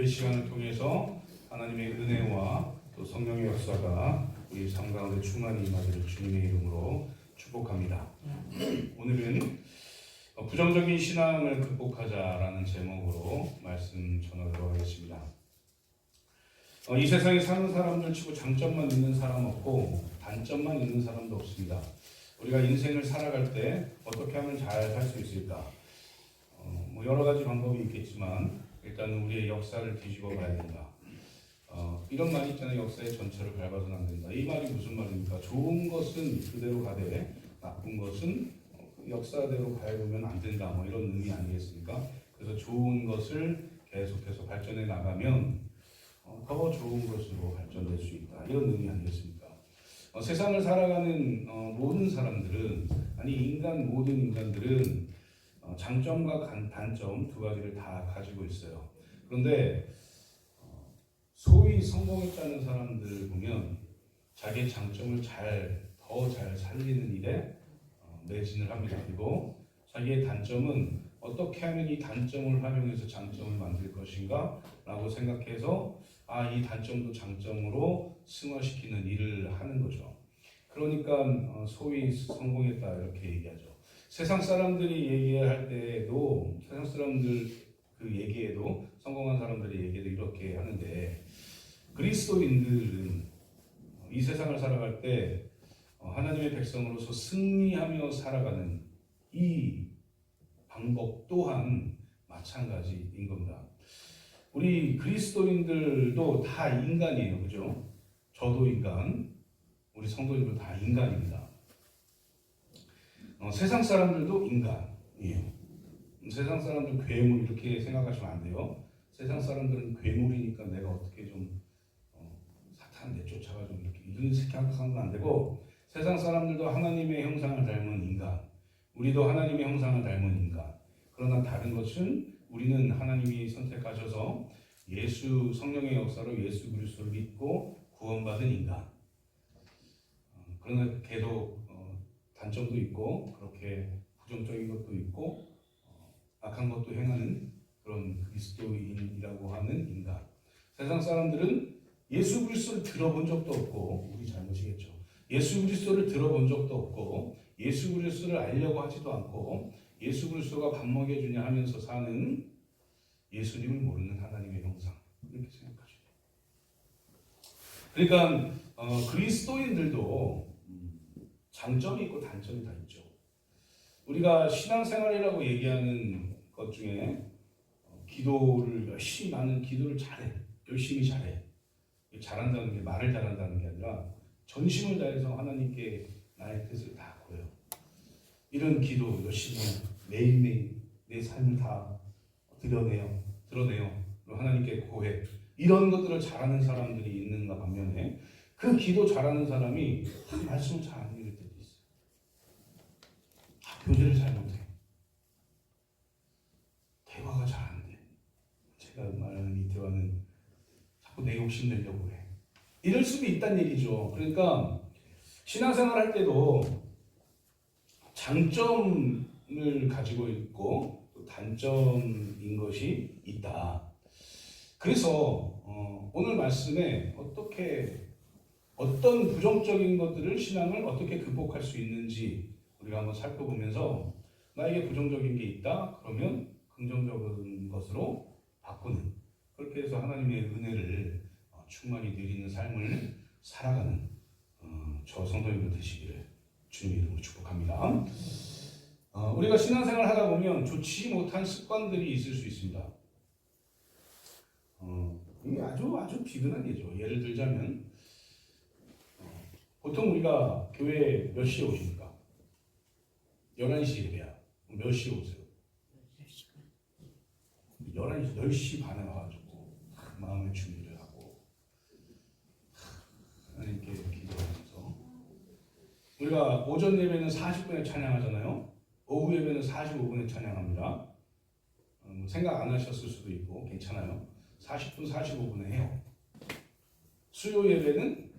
시간을 통해서 하나님의 은혜와 또 성령의 역사가 우리 삶 가운데 충만히 임하기를 주님의 이름으로 축복합니다. 오늘은 부정적인 신앙을 극복하자라는 제목으로 말씀 전하도록 하겠습니다. 이 세상에 사는 사람들 치고 장점만 있는 사람 없고 단점만 있는 사람도 없습니다. 우리가 인생을 살아갈 때 어떻게 하면 잘 살 수 있을까? 여러 가지 방법이 있겠지만 일단 우리의 역사를 뒤집어 봐야 된다. 이런 말이 있잖아요. 역사의 전철을 밟아서는 안 된다. 이 말이 무슨 말입니까? 좋은 것은 그대로 가되 나쁜 것은 역사대로 밟으면 안 된다. 이런 의미 아니겠습니까? 그래서 좋은 것을 계속해서 발전해 나가면 더 좋은 것으로 발전될 수 있다. 이런 의미 아니겠습니까? 세상을 살아가는 모든 사람들은 모든 인간들은 장점과 단점 두 가지를 다 가지고 있어요. 그런데 소위 성공했다는 사람들 보면 자기의 장점을 더 잘 살리는 일에 매진을 합니다. 그리고 자기의 단점은 어떻게 하면 이 단점을 활용해서 장점을 만들 것인가 라고 생각해서 이 단점도 장점으로 승화시키는 일을 하는 거죠. 그러니까 소위 성공했다 이렇게 얘기하죠. 세상 사람들이 얘기할 때에도 세상 사람들 그 얘기에도 성공한 사람들의 얘기도 이렇게 하는데 그리스도인들은 이 세상을 살아갈 때 하나님의 백성으로서 승리하며 살아가는 이 방법 또한 마찬가지인 겁니다. 우리 그리스도인들도 다 인간이에요. 그죠? 저도 인간, 우리 성도님도 다 인간입니다. 세상 사람들도 인간이에요. 세상 사람들 괴물 이렇게 생각하시면 안 돼요. 세상 사람들은 괴물이니까 내가 어떻게 좀 사탄 내쫓아가지고 이런 생각하면 안 되고 세상 사람들도 하나님의 형상을 닮은 인간, 우리도 하나님의 형상을 닮은 인간. 그러나 다른 것은 우리는 하나님이 선택하셔서 성령의 역사로 예수 그리스도를 믿고 구원받은 인간. 그러나 걔도 단점도 있고 그렇게 부정적인 것도 있고 악한 것도 행하는 그런 그리스도인이라고 하는 인간. 세상 사람들은 예수 그리스도를 들어본 적도 없고 우리 잘못이겠죠. 예수 그리스도를 들어본 적도 없고 예수 그리스도를 알려고 하지도 않고 예수 그리스도가 밥 먹여주냐 하면서 사는 예수님을 모르는 하나님의 형상 이렇게 생각하죠. 그러니까 그리스도인들도 장점이 있고 단점이 다 있죠. 우리가 신앙생활이라고 얘기하는 것 중에 나는 기도를 잘해. 열심히 잘해. 잘한다는 게 말을 잘한다는 게 아니라 전심을 다해서 하나님께 나의 뜻을 다 고요. 이런 기도 열심히 매일매일 내 삶을 다 드러내요. 하나님께 고해. 이런 것들을 잘하는 사람들이 있는가 반면에 그 기도 잘하는 사람이 말씀을 잘 안 읽을 때도 있어요. 교제를 잘 못해. 대화가 잘 안 돼. 제가 말하는 이 대화는 자꾸 내 욕심 내려고 해. 이럴 수도 있다는 얘기죠. 그러니까 신앙생활 할 때도 장점을 가지고 있고 또 단점인 것이 있다. 그래서 오늘 말씀에 어떤 부정적인 것들을 신앙을 어떻게 극복할 수 있는지 우리가 한번 살펴보면서 나에게 부정적인 게 있다 그러면 긍정적인 것으로 바꾸는 그렇게 해서 하나님의 은혜를 충만히 누리는 삶을 살아가는 저 성도님들 되시기를 주님의 이름으로 축복합니다. 우리가 신앙생활을 하다 보면 좋지 못한 습관들이 있을 수 있습니다. 이게 아주 비근한 예죠. 예를 들자면 보통 우리가 교회에 몇 시에 오십니까? 11시 예배야. 몇 시에 오세요? 11시, 10시 반에 와가지고 마음의 준비를 하고 하나님께 기도하면서 우리가 오전 예배는 40분에 찬양하잖아요. 오후 예배는 45분에 찬양합니다. 생각 안 하셨을 수도 있고 괜찮아요. 40분, 45분에 해요. 수요 예배는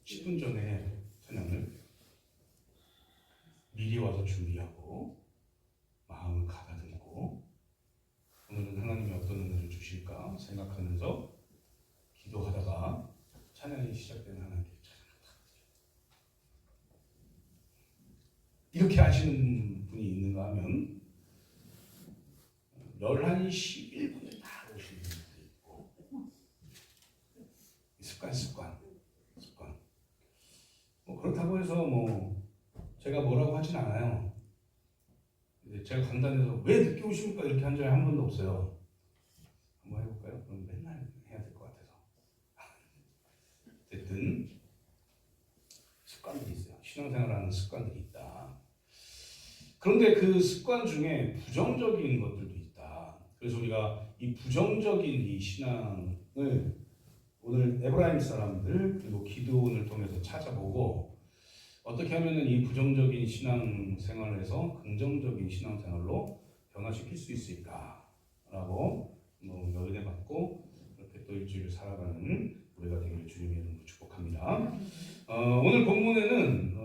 10분 전에 해요. 찬양을 미리 와서 준비하고 마음을 가다듬고 오늘은 하나님이 어떤 은혜를 주실까 생각하면서 기도하다가 찬양이 시작되는 하나님께 찬양합니다. 이렇게 하시는 분이 있는가 하면 11시 11분에 다 오시는 분도 있고 습관 뭐 그렇다고 해서 뭐 제가 뭐라고 하진 않아요. 제가 간단해서 왜 늦게 오십니까? 이렇게 한 적이 한 번도 없어요. 한번 해볼까요? 그럼 맨날 해야 될 것 같아서. 어쨌든 습관들이 있어요. 신앙생활하는 습관들이 있다. 그런데 그 습관 중에 부정적인 것들도 있다. 그래서 우리가 이 부정적인 이 신앙을 오늘 에브라임 사람들 그리고 기드온을 통해서 찾아보고 어떻게 하면 이 부정적인 신앙생활에서 긍정적인 신앙생활로 변화시킬 수 있을까라고 연애 받고 이렇게 또 일주일 살아가는 우리가 되기를 주님의 이름으로 축복합니다. 오늘 본문에는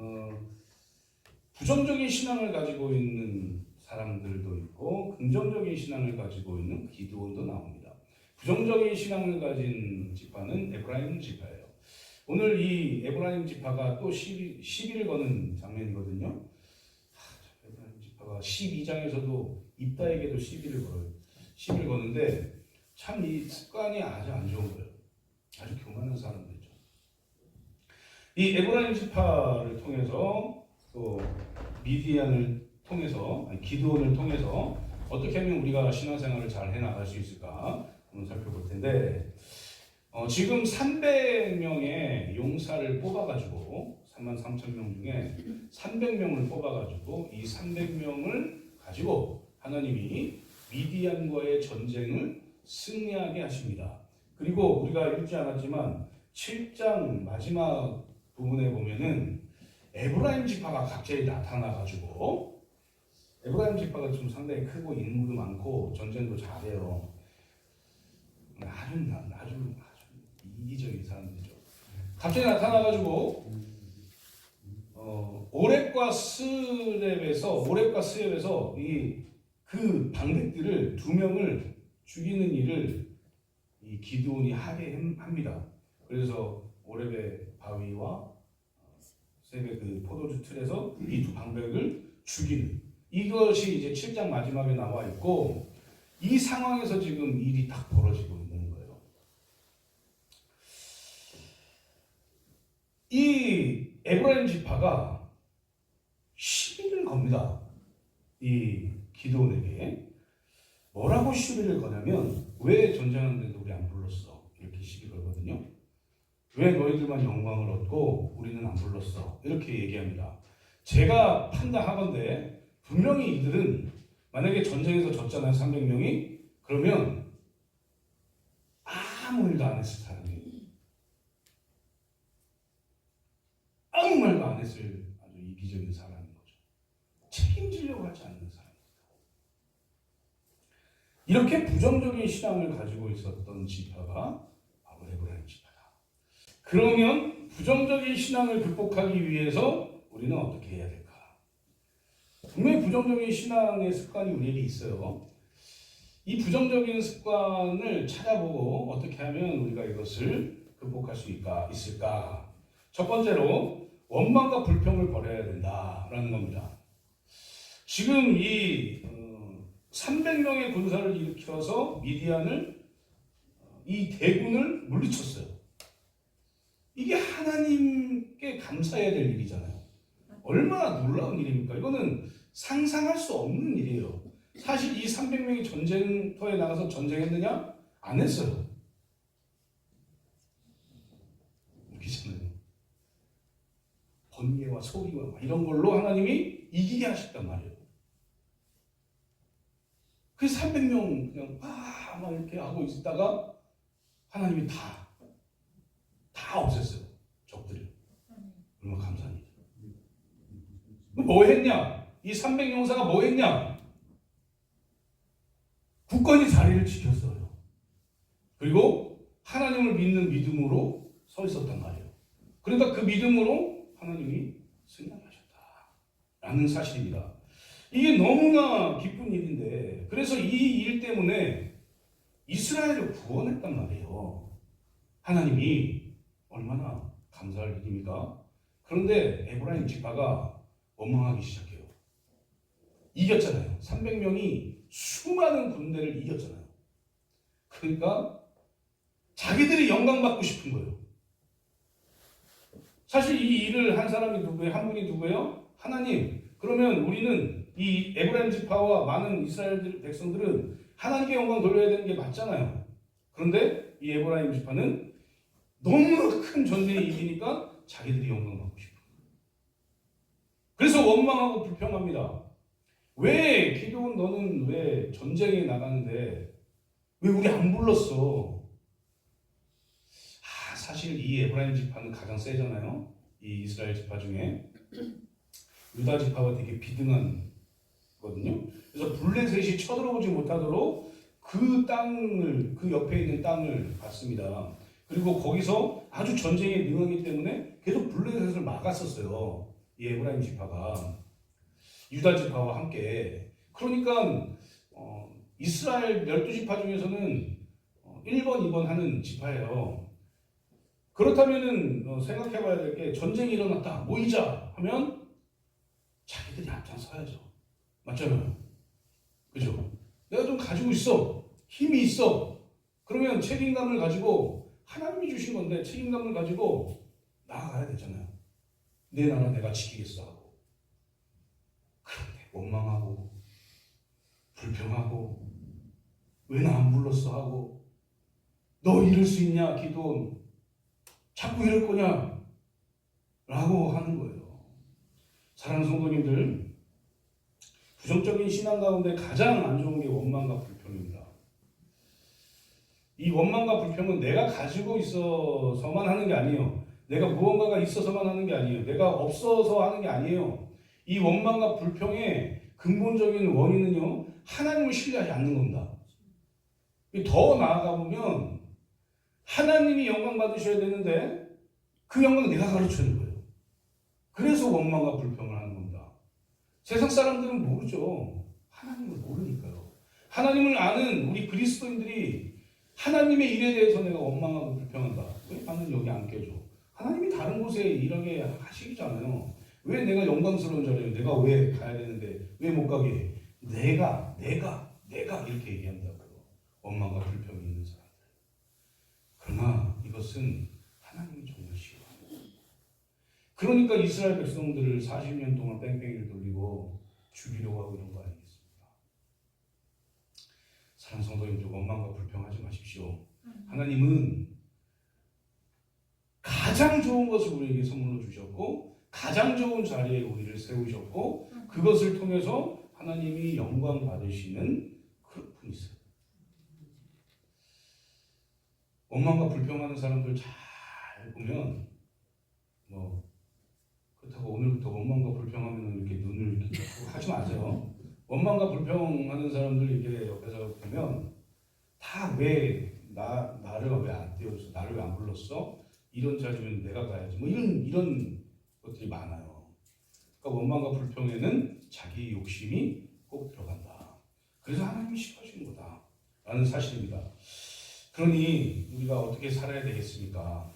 부정적인 신앙을 가지고 있는 사람들도 있고 긍정적인 신앙을 가지고 있는 기드온도 나옵니다. 부정적인 신앙을 가진 지파는 에브라임 지파예요. 오늘 이 에브라임 지파가 또 시비를 거는 장면이거든요. 에브라임 지파가 12장에서도 입다에게도 시비를 거는데 참 이 습관이 아주 안 좋은 거예요. 아주 교만한 사람들이죠. 이 에브라임 지파를 통해서 또 미디안을 통해서 기드온을 통해서 어떻게 하면 우리가 신앙생활을 잘 해나갈 수 있을까 한번 살펴볼 텐데 지금 300명의 용사를 뽑아가지고 33,000명 중에 300명을 뽑아가지고 이 300명을 가지고 하나님이 미디안과의 전쟁을 승리하게 하십니다. 그리고 우리가 읽지 않았지만 7장 마지막 부분에 보면은 에브라임 지파가 갑자기 나타나가지고 에브라임 지파가 좀 상당히 크고 인구도 많고 전쟁도 잘해요. 아주 이기적인 사람들이죠. 갑자기 나타나가지고 오렙과 스렙에서 그 방백들을 2명을 죽이는 일을 이 기드온이 하게 합니다. 그래서 오렙의 바위와 스렙의 그 포도주 틀에서 이 2 방백을 죽이는 이것이 이제 7장 마지막에 나와 있고 이 상황에서 지금 일이 딱 벌어지고 있는 거예요. 이 에브라임 지파가 시비를 겁니다. 이 기드온에게 뭐라고 시비를 거냐면 왜 전쟁하는데도 우리 안 불렀어? 이렇게 시비 걸거든요. 왜 너희들만 영광을 얻고 우리는 안 불렀어? 이렇게 얘기합니다. 제가 판단하건대 분명히 이들은 만약에 전쟁에서 졌잖아요. 300명이. 그러면 아무 일도 안 했을 사람이에요. 아무 말도 안 했을 아주 이기적인 사람인 거죠. 책임지려고 하지 않는 사람입니다. 이렇게 부정적인 신앙을 가지고 있었던 지파가 바로 에브라임 지파다. 그러면 부정적인 신앙을 극복하기 위해서 우리는 어떻게 해야 될까? 분명히 부정적인 신앙의 습관이 우리에게 있어요. 이 부정적인 습관을 찾아보고 어떻게 하면 우리가 이것을 극복할 수 있을까? 첫 번째로 원망과 불평을 버려야 된다라는 겁니다. 지금 이 300명의 군사를 일으켜서 미디안을 이 대군을 물리쳤어요. 이게 하나님께 감사해야 될 일이잖아요. 얼마나 놀라운 일입니까? 이거는 상상할 수 없는 일이에요. 사실 이 300명이 전쟁터에 나가서 전쟁했느냐? 안 했어요. 그렇잖아요. 번개와 소리와 이런 걸로 하나님이 이기게 하셨단 말이에요. 그 300명 그냥 막 이렇게 하고 있다가 하나님이 다 없앴어요. 적들이. 얼마나 감사한 일이에요. 뭐 했냐? 이 300용사가 뭐 했냐? 굳건히 자리를 지켰어요. 그리고 하나님을 믿는 믿음으로 서 있었단 말이에요. 그러니까 그 믿음으로 하나님이 승리하게 하셨다라는 사실입니다. 이게 너무나 기쁜 일인데 그래서 이 일 때문에 이스라엘을 구원했단 말이에요. 하나님이 얼마나 감사할 일입니까? 그런데 에브라임 지파가 원망하기 시작해요. 이겼잖아요. 300명이 수많은 군대를 이겼잖아요. 그러니까 자기들이 영광받고 싶은 거예요. 사실 이 일을 한 사람이 누구예요? 한 분이 누구예요? 하나님. 그러면 우리는 이 에브라임 지파와 많은 이스라엘 백성들은 하나님께 영광 돌려야 되는 게 맞잖아요. 그런데 이 에브라임 지파는 너무 큰 전쟁에 이기니까 자기들이 영광받고 싶어요. 그래서 원망하고 불평합니다. 왜 기드온 너는 왜 전쟁에 나가는데 왜 우리 안 불렀어? 사실 이 에브라임 지파는 가장 세잖아요. 이 이스라엘 지파 중에 유다 지파가 되게 비등한 거든요. 그래서 블레셋이 쳐들어오지 못하도록 그 땅을, 그 옆에 있는 땅을 받습니다. 그리고 거기서 아주 전쟁에 능하기 때문에 계속 블레셋을 막았었어요. 이 에브라임 지파가 유다 지파와 함께. 그러니까 이스라엘 12지파 중에서는 1번, 2번 하는 지파예요. 그렇다면은 생각해봐야 될 게 전쟁이 일어났다, 모이자 하면 자기들이 앞장서야죠. 맞잖아요. 그죠? 내가 좀 가지고 있어, 힘이 있어. 그러면 책임감을 가지고 하나님이 주신 건데 책임감을 가지고 나아가야 되잖아요. 내 나라 내가 지키겠어 하고. 그런데 원망하고 불평하고 왜 나 안 불렀어 하고 너 이럴 수 있냐 기도는 자꾸 이럴 거냐 라고 하는 거예요. 사랑하는 성도님들, 부정적인 신앙 가운데 가장 안 좋은 게 원망과 불평입니다. 이 원망과 불평은 내가 가지고 있어서만 하는 게 아니에요. 내가 무언가가 있어서만 하는 게 아니에요. 내가 없어서 하는 게 아니에요. 이 원망과 불평의 근본적인 원인은요, 하나님을 신뢰하지 않는 겁니다. 더 나아가 보면 하나님이 영광 받으셔야 되는데 그 영광 내가 가르치는 거예요. 그래서 원망과 불평을 하는 겁니다. 세상 사람들은 모르죠. 하나님을 모르니까요. 하나님을 아는 우리 그리스도인들이 하나님의 일에 대해서 내가 원망하고 불평한다. 왜 나는 여기 안 껴줘? 하나님이 다른 곳에 일하게 하시잖아요. 왜 내가 영광스러운 자리에 내가 왜 가야 되는데 왜 못 가게 해? 내가 이렇게 얘기한다고요. 원망과 불평이 있는 사람들. 그러나 이것은 하나님이 정말 싫어합니다. 그러니까 이스라엘 백성들을 40년 동안 뺑뺑이를 돌리고 죽이려고 하고 이런 거 아니겠습니까? 사랑하는 성도님들, 원망과 불평하지 마십시오. 하나님은 가장 좋은 것을 우리에게 선물로 주셨고 가장 좋은 자리에 우리를 세우셨고 그것을 통해서 하나님이 영광 받으시는 그런 분이세요. 원망과 불평하는 사람들 잘 보면 그렇다고 오늘부터 원망과 불평하면 이렇게 눈을 이렇게 하지 마세요. 원망과 불평하는 사람들 이렇게 옆에서 보면 다 왜 나를 왜 안 띄워줬어? 나를 왜 안 불렀어? 이런 자리면 내가 가야지. 이런 것들이 많아요. 그러니까 원망과 불평에는 자기 욕심이 꼭 들어간다. 그래서 하나님이 싫어하시는 거다라는 사실입니다. 그러니 우리가 어떻게 살아야 되겠습니까?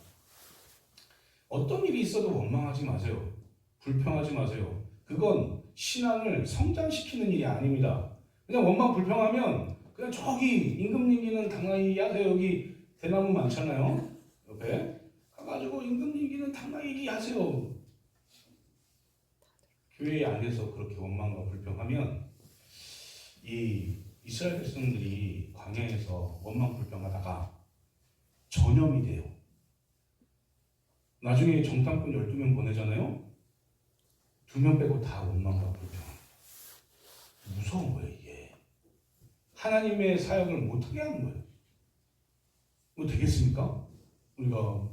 어떤 일이 있어도 원망하지 마세요. 불평하지 마세요. 그건 신앙을 성장시키는 일이 아닙니다. 그냥 원망 불평하면 그냥 저기 임금님기는 당나귀 야세요. 여기 대나무 많잖아요. 옆에 가가지고 임금님기는 당나귀 야세요. 교회 안에서 그렇게 원망과 불평하면 이 이스라엘 백성들이 광야에서 원망 불평하다가 전염이 돼요. 나중에 정탐꾼 12명 보내잖아요. 2명 빼고 다 원망과 불평합니다. 무서운 거예요, 이게. 하나님의 사역을 못하게 하는 거예요. 뭐 되겠습니까? 우리가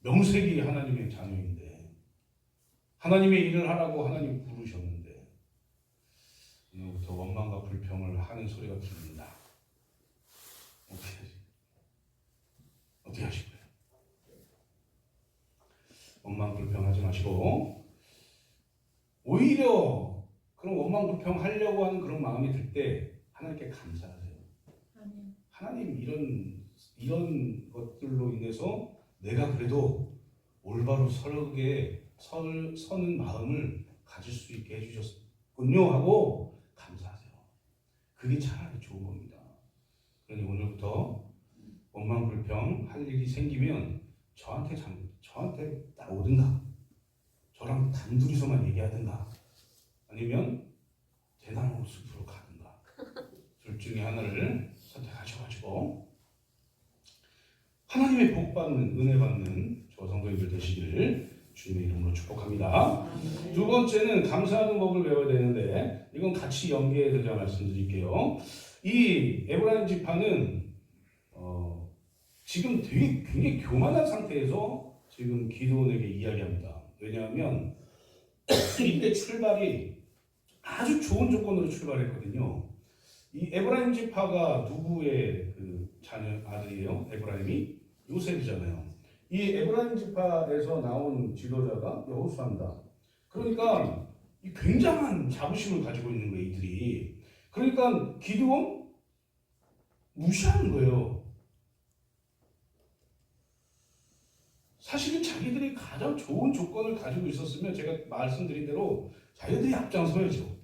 명색이 하나님의 자녀인데 하나님의 일을 하라고 하나님 부르셨는데 오늘부터 원망과 불평을 하는 소리가 들립니다. 어떻게 하실 거예요? 원망 불평하지 마시고 오히려 그런 원망 불평하려고 하는 그런 마음이 들 때 하나님께 감사하세요. 하나님 이런 것들로 인해서 내가 그래도 올바로 서는 마음을 가질 수 있게 해주셨군요 하고 감사하세요. 그게 차라리 좋은 겁니다. 그러니 오늘부터 원망불평 할 일이 생기면 저한테 딱 오든가 저랑 단둘이서만 얘기하든가 아니면 대나무 숲으로 가든가 둘 중에 하나를 선택하셔가지고 하나님의 복 받는 은혜 받는 저 성도님들 되시기를 주님의 이름으로 축복합니다. 두 번째는 감사하는 법을 배워야 되는데 이건 같이 연계해서 제가 말씀드릴게요. 이 에브라임 지파는 지금 되게 굉장히 교만한 상태에서 지금 기드온에게 이야기합니다. 왜냐하면 이때 출발이 아주 좋은 조건으로 출발했거든요. 이 에브라임 지파가 누구의 그 아들이에요? 에브라임이 요셉이잖아요. 이 에브라임 지파에서 나온 지도자가 여호수아입니다. 그러니까 이 굉장한 자부심을 가지고 있는 거예요, 이들이. 그러니까 기드온 무시하는 거예요. 사실은 자기들이 가장 좋은 조건을 가지고 있었으면 제가 말씀드린 대로 자기들이 앞장서야죠.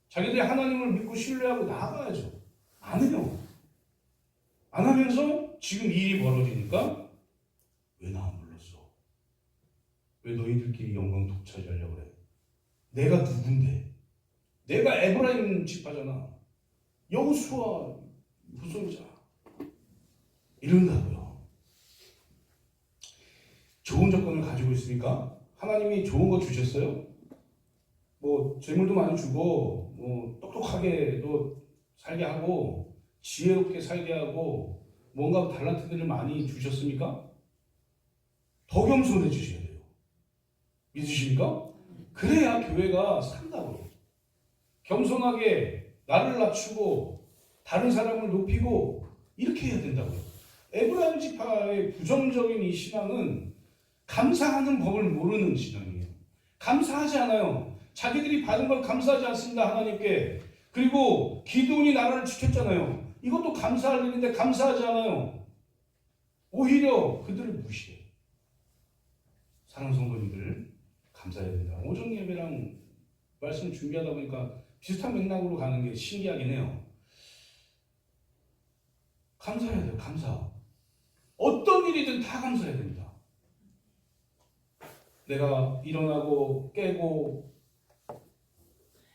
자기들이 하나님을 믿고 신뢰하고 나아가야죠. 안 해요. 안 하면서 지금 일이 벌어지니까 왜 나 안 불렀어? 왜 너희들끼리 영광 독차지하려고 그래? 내가 누군데? 내가 에브라임 지파잖아. 여호수아 후손이잖아. 이런다고요. 좋은 조건을 가지고 있으니까 하나님이 좋은 거 주셨어요. 뭐 재물도 많이 주고 뭐 똑똑하게도 살게 하고 지혜롭게 살게 하고 뭔가 달란트들을 많이 주셨습니까? 더 겸손해지셔야 돼요. 믿으십니까? 그래야 교회가 산다고요. 겸손하게 나를 낮추고 다른 사람을 높이고 이렇게 해야 된다고요. 에브라임 지파의 부정적인 이 신앙은 감사하는 법을 모르는 신앙이에요. 감사하지 않아요. 자기들이 받은 걸 감사하지 않습니다. 하나님께. 그리고 기드온이 나라를 지켰잖아요. 이것도 감사할 일인데 감사하지 않아요. 오히려 그들을 무시해요. 사랑하는 성도님들 감사해야 된다. 오전 예배랑 말씀 준비하다 보니까 비슷한 맥락으로 가는 게 신기하긴 해요. 감사해야 돼요. 감사. 어떤 일이든 다 감사해야 됩니다. 내가 일어나고 깨고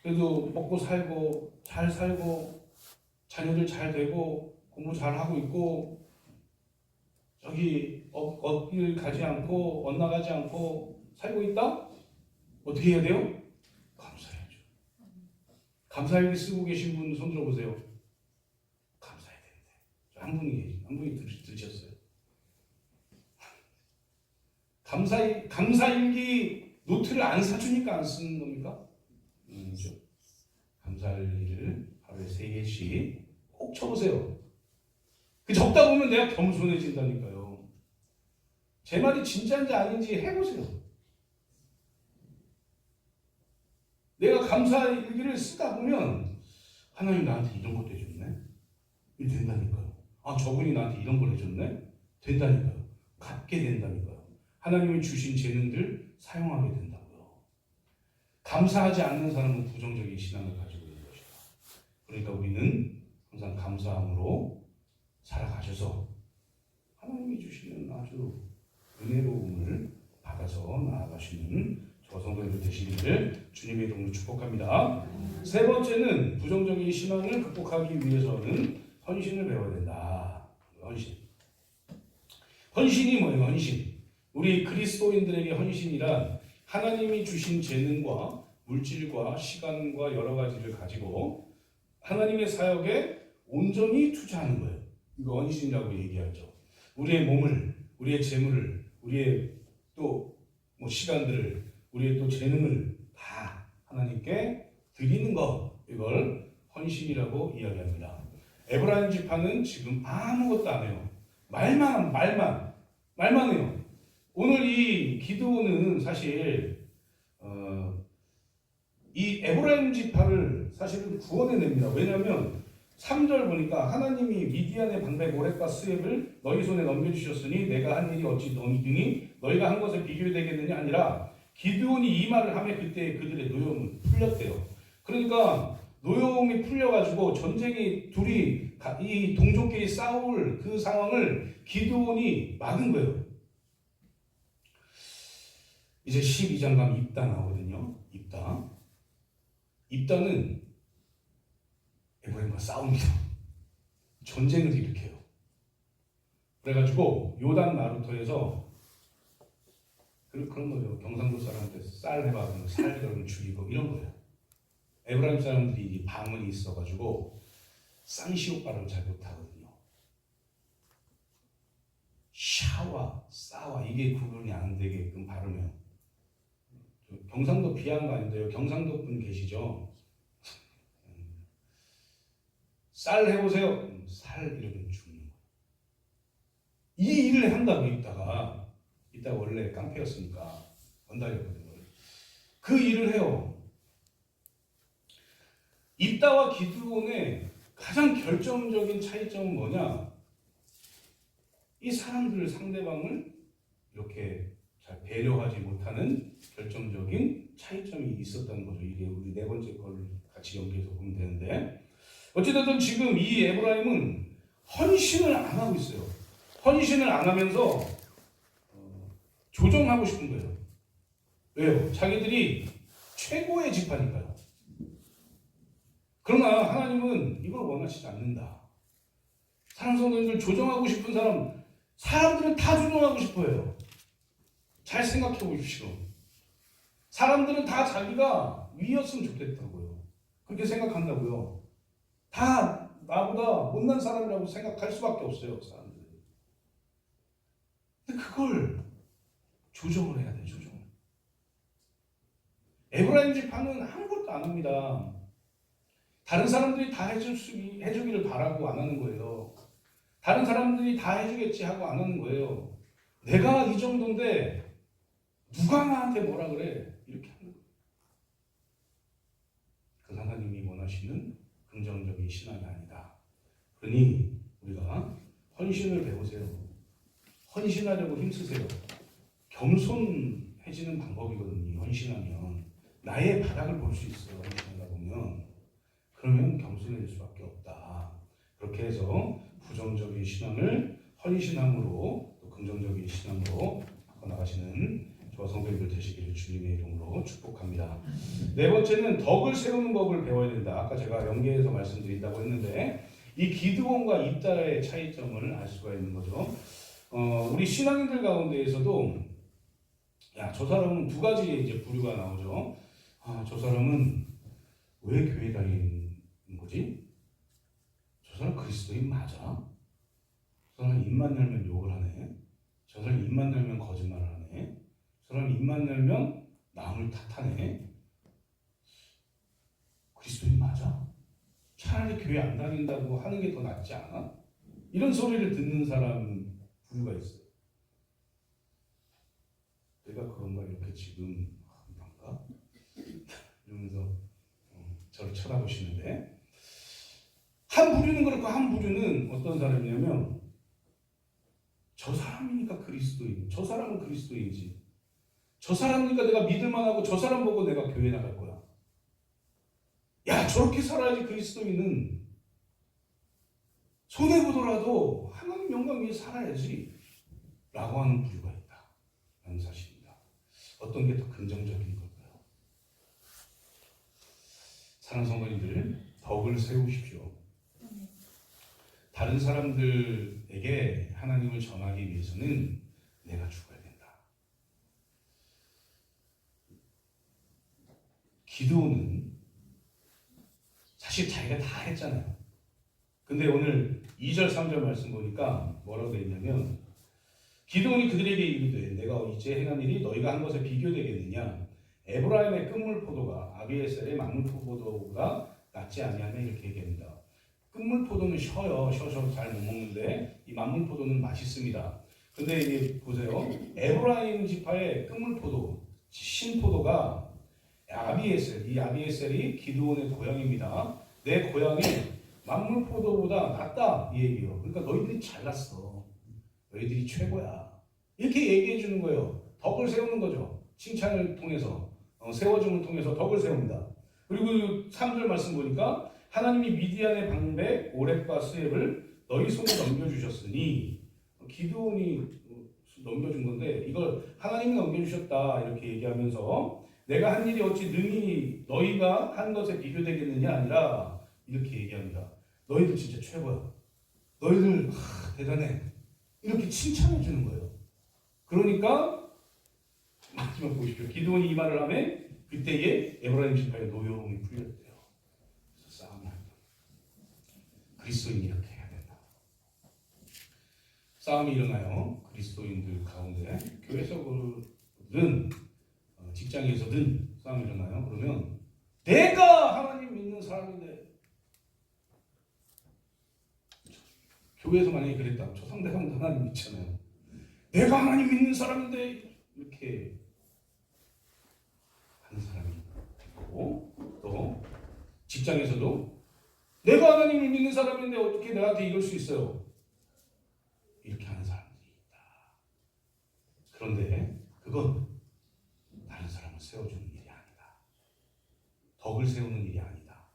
그래도 먹고 살고 잘 살고 자녀들 잘 되고 공부 잘 하고 있고 저기 어길 가지 않고 엇나가지 않고 살고 있다? 어떻게 해야 돼요? 감사해야죠. 감사일기 쓰고 계신 분 손 들어보세요. 감사해야 되는데 한 분이 들으셨어요. 감사일기 노트를 안 사주니까 안 쓰는 겁니까? 아니죠. 감사일기를 하루에 3개씩 꼭 쳐보세요. 그 적다 보면 내가 겸손해진다니까요. 제 말이 진짜인지 아닌지 해보세요. 내가 감사일기를 쓰다 보면 하나님 나한테 이런 것도 해줬네? 이게 된다니까요. 아, 저분이 나한테 이런 걸 해줬네? 된다니까요. 갚게 된다니까요. 하나님이 주신 재능들 사용하게 된다고요. 감사하지 않는 사람은 부정적인 신앙을 가지고 있는 것이다. 그러니까 우리는 항상 감사함으로 살아가셔서 하나님이 주시는 아주 은혜로움을 받아서 나아가시는 저 성도님들 되시기를 주님의 이름으로 축복합니다. 세 번째는 부정적인 신앙을 극복하기 위해서는 헌신을 배워야 된다. 헌신이 뭐예요? 헌신. 우리 그리스도인들에게 헌신이란 하나님이 주신 재능과 물질과 시간과 여러 가지를 가지고 하나님의 사역에 온전히 투자하는 거예요. 이거 헌신이라고 얘기하죠. 우리의 몸을, 우리의 재물을, 우리의 또 뭐 시간들을, 우리의 또 재능을 다 하나님께 드리는 것, 이걸 헌신이라고 이야기합니다. 에브라임 지파는 지금 아무것도 안 해요. 말만 해요. 오늘 이 기드온은 사실 이 에브라임 지파를 사실은 구원해냅니다. 왜냐하면 3절 보니까 하나님이 미디안의 방배 모렉과 스웹을 너희 손에 넘겨주셨으니 내가 한 일이 어찌 너희 등이 너희가 한 것에 비교되겠느냐 아니라 기드온이 이 말을 하며 그때 그들의 노여움은 풀렸대요. 그러니까 노여움이 풀려가지고 전쟁이 둘이 이 동족끼리 싸울 그 상황을 기드온이 막은 거예요. 이제 12장 가면 입다 나오거든요. 입다는 에브라임과 싸웁니다. 전쟁을 일으켜요. 그래가지고 요단 나루터에서 그런 거죠. 경상도 사람한테 쌀 해봐 그러면 살 그러면 죽이고 이런 거예요. 에브라임 사람들이 방언이 있어가지고 쌍시옷 발음 잘 못하거든요. 샤와 싸와 이게 구분이 안 되게끔 발음해요. 경상도 비하는 거 아닌데요. 경상도 분 계시죠? 쌀 해보세요. 살 이러면 죽는 거예요. 이 일을 한다고 이따가 원래 깡패였으니까 건달이었거든요. 그 일을 해요. 입다와 기드온의 가장 결정적인 차이점은 뭐냐? 이 사람들 상대방을 이렇게 잘 배려하지 못하는 결정적인 차이점이 있었다는 거죠. 이게 우리 네 번째 걸 같이 연계해서 보면 되는데 어찌됐든 지금 이 에브라임은 헌신을 안 하고 있어요. 헌신을 안 하면서 조정하고 싶은 거예요. 왜요? 자기들이 최고의 지파니까요. 그러나 하나님은 이걸 원하시지 않는다. 사랑 성도님들 조정하고 싶은 사람들은 다 조정하고 싶어요. 잘 생각해 보십시오. 사람들은 다 자기가 위였으면 좋겠다고요. 그렇게 생각한다고요. 다 나보다 못난 사람이라고 생각할 수밖에 없어요. 사람들이. 근데 그걸 조정을 해야 돼요. 조정. 에브라임 지파는 아무것도 안 합니다. 다른 사람들이 다 해주기를 바라고 안 하는 거예요. 다른 사람들이 다 해주겠지 하고 안 하는 거예요. 내가 이 정도인데 누가 나한테 뭐라 그래? 이렇게 하는 거예요. 그 하나님이 원하시는 긍정적인 신앙이 아니다. 그러니 우리가 헌신을 배우세요. 헌신하려고 힘쓰세요. 겸손해지는 방법이거든요. 헌신하면 나의 바닥을 볼 수 있어요. 헌신하다 보면 그러면 겸손해질 수밖에 없다. 그렇게 해서 부정적인 신앙을 헌신함으로 또 긍정적인 신앙으로 바꿔나가시는 저와 성도님들 되시기를 주님의 이름으로 축복합니다. 네 번째는 덕을 세우는 법을 배워야 된다. 아까 제가 연계해서 말씀드린다고 했는데 이 기드온과 입다의 차이점을 알 수가 있는 거죠. 우리 신앙인들 가운데에서도 저 사람은 두 가지 이제 부류가 나오죠. 저 사람은 왜 교회 다니는 거지? 저 사람 그리스도인 맞아? 저 사람 입만 열면 욕을 하네. 저 사람 입만 열면 거짓말을 하네. 저 사람 입만 열면 남을 탓하네. 그리스도인 맞아? 차라리 교회 안 다닌다고 하는 게 더 낫지 않아? 이런 소리를 듣는 사람 부류가 있어요. 내가 그런가 이렇게 지금 난가? 이러면서 저를 쳐다보시는데 한 부류는 그렇고 한 부류는 어떤 사람이냐면 저 사람이니까 그리스도인, 저 사람은 그리스도인이지. 저 사람이니까 내가 믿을만하고 저 사람 보고 내가 교회 나갈 거야. 야 저렇게 살아야지 그리스도인은 손해보더라도 하나님 영광 위에 살아야지 라고 하는 부류가 있다 라는 사실입니다. 어떤 게 더 긍정적인 걸까요? 사랑하는 성도님들 덕을 세우십시오. 다른 사람들에게 하나님을 전하기 위해서는 내가 죽어야 된다. 기드온은 사실 자기가 다 했잖아요. 근데 오늘 2절 3절 말씀 보니까 뭐라고 되어 있냐면 기드온이 그들에게 이르되 내가 이제 행한 일이 너희가 한 것에 비교되겠느냐. 에브라임의 끝물포도가 아비에셀의 만물포도보다 낫지 아니하냐 이렇게 얘기합니다. 끝물포도는 셔서 잘 못 먹는데 이 만물포도는 맛있습니다. 근데 이게 보세요. 에브라임 지파의 끝물포도 신포도가 아비에셀, 이 아비에셀이 기드온의 고향입니다. 내 고향에 만물포도보다 낫다 이 얘기예요. 그러니까 너희들이 잘났어. 너희들이 최고야. 이렇게 얘기해 주는 거예요. 덕을 세우는 거죠. 칭찬을 통해서 세워줌을 통해서 덕을 세웁니다. 그리고 3절 말씀 보니까 하나님이 미디안의 방백 오렙과 스웹을 너희 손에 넘겨주셨으니 기드온이 넘겨준 건데 이걸 하나님이 넘겨주셨다 이렇게 얘기하면서 내가 한 일이 어찌 능히 너희가 한 것에 비교되겠느냐 아니라 이렇게 얘기합니다. 너희들 진짜 최고야. 너희들 대단해. 이렇게 칭찬해 주는 거예요. 그러니까 마지막 보십시오. 기드온이 이 말을 하면 그때에 에브라임 지파의 노여움이 풀렸대요. 그래서 싸움이 한다. 그리스도인이 이렇게 해야 된다. 싸움이 일어나요. 그리스도인들 가운데 교회에서든 직장에서든 싸움이 일어나요. 그러면 내가 하나님 믿는 사람인데 교회에서 만약에 그랬다. 저 상대방도 하나님 믿잖아요. 내가 하나님 믿는 사람인데 이렇게 하는 사람이 있고 또 직장에서도 내가 하나님을 믿는 사람인데 어떻게 나한테 이럴 수 있어요? 이렇게 하는 사람들이 있다. 그런데 그건 다른 사람을 세워주는 일이 아니다. 덕을 세우는 일이 아니다.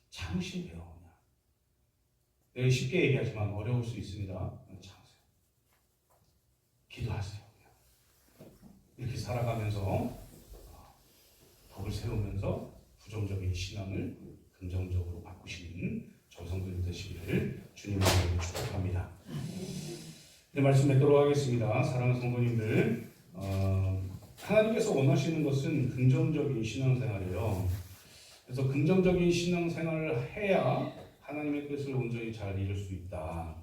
참으시네요. 내가 쉽게 얘기하지만 어려울 수 있습니다. 참으세요. 기도하세요. 이렇게 살아가면서 덕을 세우면서 부정적인 신앙을 긍정적으로 바꾸시는 정성들 되시기를 주님의 이름으로 축복합니다. 네, 말씀 맺도록 하겠습니다. 사랑하는 성도님들, 하나님께서 원하시는 것은 긍정적인 신앙생활이에요. 그래서 긍정적인 신앙생활을 해야 하나님의 뜻을 온전히 잘 이룰 수 있다.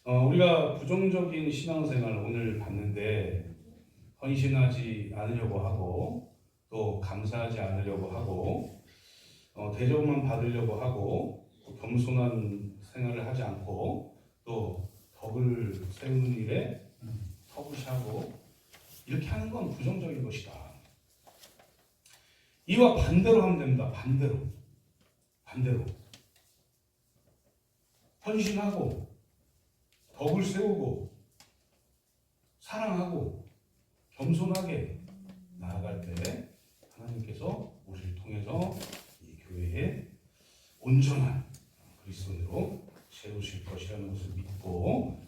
우리가 부정적인 신앙생활을 오늘 봤는데 헌신하지 않으려고 하고 또 감사하지 않으려고 하고 대접만 받으려고 하고 겸손한 생활을 하지 않고 또 덕을 세우는 일에 터부시하고 이렇게 하는 건 부정적인 것이다. 이와 반대로 하면 됩니다. 반대로 헌신하고 덕을 세우고 사랑하고 겸손하게 나아갈 때 하나님께서 우리를 통해서 이 교회에 온전한 그리스도인으로 세우실 것이라는 것을 믿고